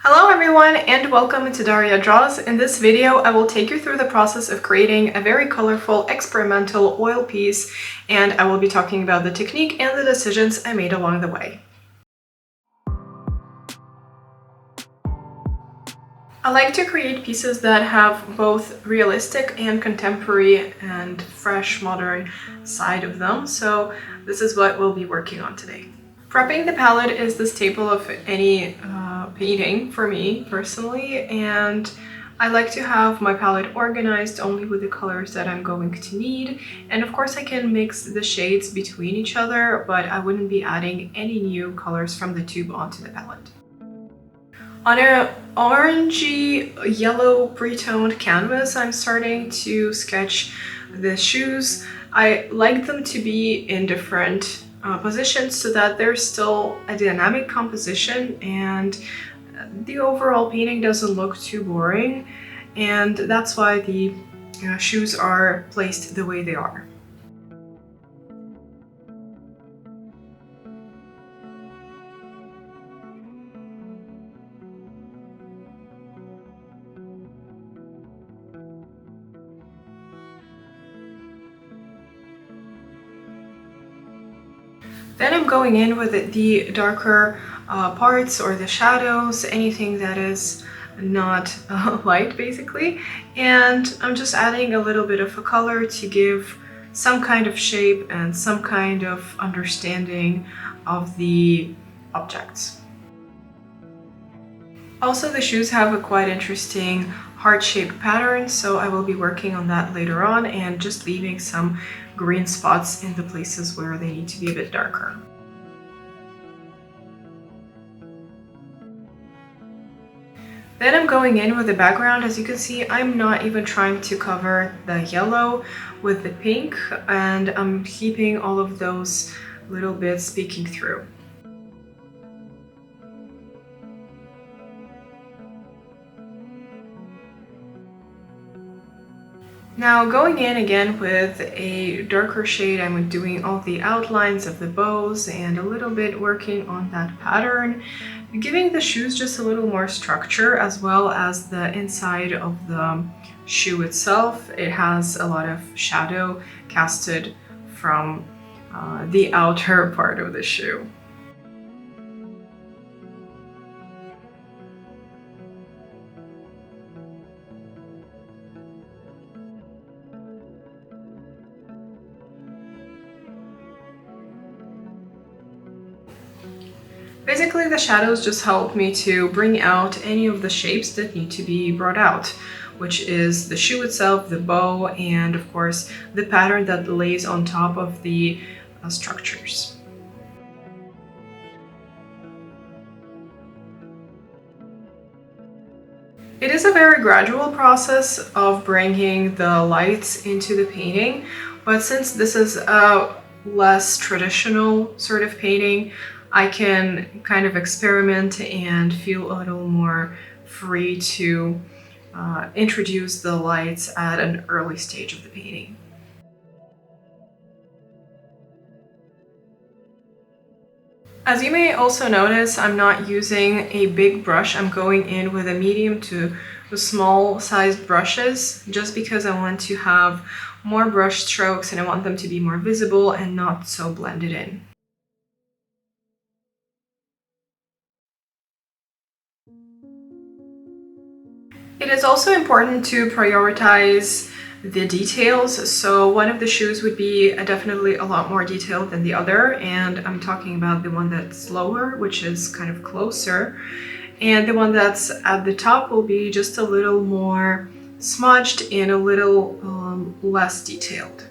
Hello everyone and welcome to Daria Draws. In this video I will take you through the process of creating a very colorful experimental oil piece, and I will be talking about the technique and the decisions I made along the way. I like to create pieces that have both realistic and contemporary and fresh modern side of them, so this is what we'll be working on today. Prepping the palette is the staple of any painting for me personally, and I like to have my palette organized only with the colors that I'm going to need. And of course I can mix the shades between each other, but I wouldn't be adding any new colors from the tube onto the palette. On an orangey yellow pre-toned canvas, I'm starting to sketch the shoes. I like them to be in different positions so that there's still a dynamic composition and the overall painting doesn't look too boring, and that's why the shoes are placed the way they are. Then I'm going in with the darker parts or the shadows, anything that is not light basically, and I'm just adding a little bit of a color to give some kind of shape and some kind of understanding of the objects. Also, the shoes have a quite interesting heart-shaped pattern, so I will be working on that later on and just leaving some green spots in the places where they need to be a bit darker. Then I'm going in with the background. As you can see, I'm not even trying to cover the yellow with the pink, and I'm keeping all of those little bits peeking through. Now going in again with a darker shade, I'm doing all the outlines of the bows and a little bit working on that pattern, giving the shoes just a little more structure, as well as the inside of the shoe itself. It has a lot of shadow casted from the outer part of the shoe. Basically, the shadows just help me to bring out any of the shapes that need to be brought out, which is the shoe itself, the bow, and of course the pattern that lays on top of the structures. It is a very gradual process of bringing the lights into the painting, but since this is a less traditional sort of painting, I can kind of experiment and feel a little more free to introduce the lights at an early stage of the painting. As you may also notice, I'm not using a big brush. I'm going in with a medium to small sized brushes, just because I want to have more brush strokes and I want them to be more visible and not so blended in. It is also important to prioritize the details. So one of the shoes would be definitely a lot more detailed than the other, and I'm talking about the one that's lower, which is kind of closer, and the one that's at the top will be just a little more smudged and a little less detailed.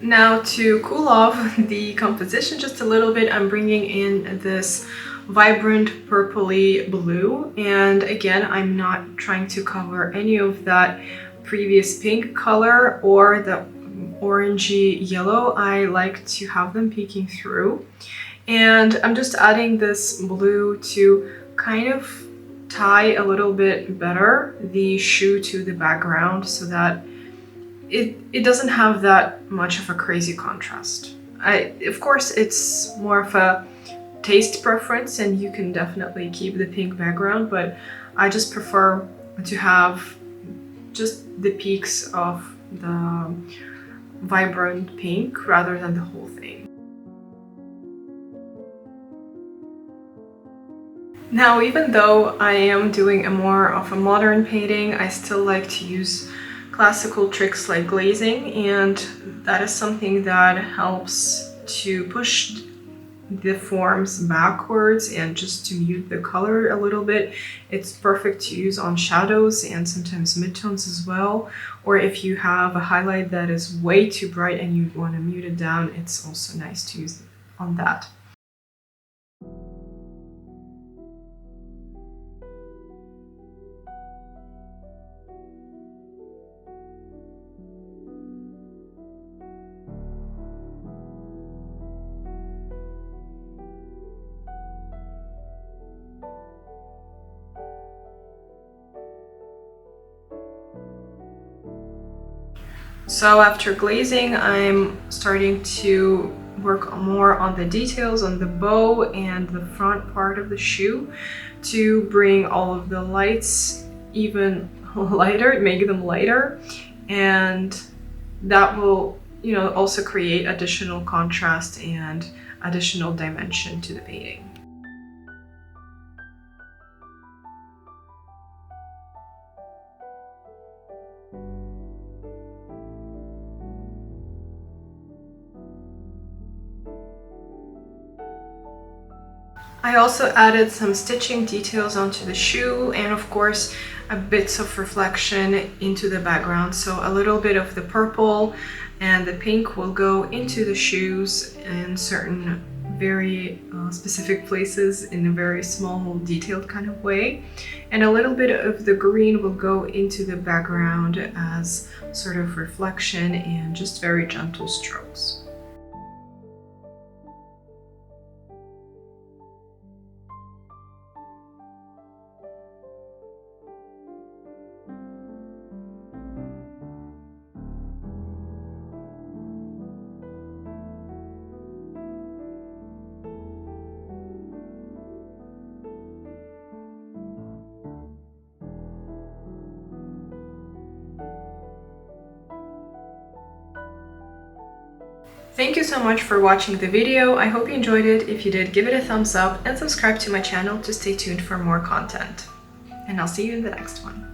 Now, to cool off the composition just a little bit, I'm bringing in this vibrant purpley blue, and again, I'm not trying to cover any of that previous pink color or the orangey yellow. I like to have them peeking through, and I'm just adding this blue to kind of tie a little bit better the shoe to the background so that it doesn't have that much of a crazy contrast. Of course, it's more of a taste preference and you can definitely keep the pink background, but I just prefer to have just the peaks of the vibrant pink rather than the whole thing. Now, even though I am doing a more of a modern painting, I still like to use classical tricks like glazing, and that is something that helps to push the forms backwards and just to mute the color a little bit. It's perfect to use on shadows and sometimes midtones as well. Or if you have a highlight that is way too bright and you want to mute it down, it's also nice to use on that. So after glazing, I'm starting to work more on the details on the bow and the front part of the shoe to bring all of the lights even lighter, make them lighter, and that will, you know, also create additional contrast and additional dimension to the painting. I also added some stitching details onto the shoe and of course a bits of reflection into the background. So a little bit of the purple and the pink will go into the shoes in certain very specific places in a very small detailed kind of way. And a little bit of the green will go into the background as sort of reflection and just very gentle strokes. Thank you so much for watching the video. I hope you enjoyed it. If you did, give it a thumbs up and subscribe to my channel to stay tuned for more content. And I'll see you in the next one.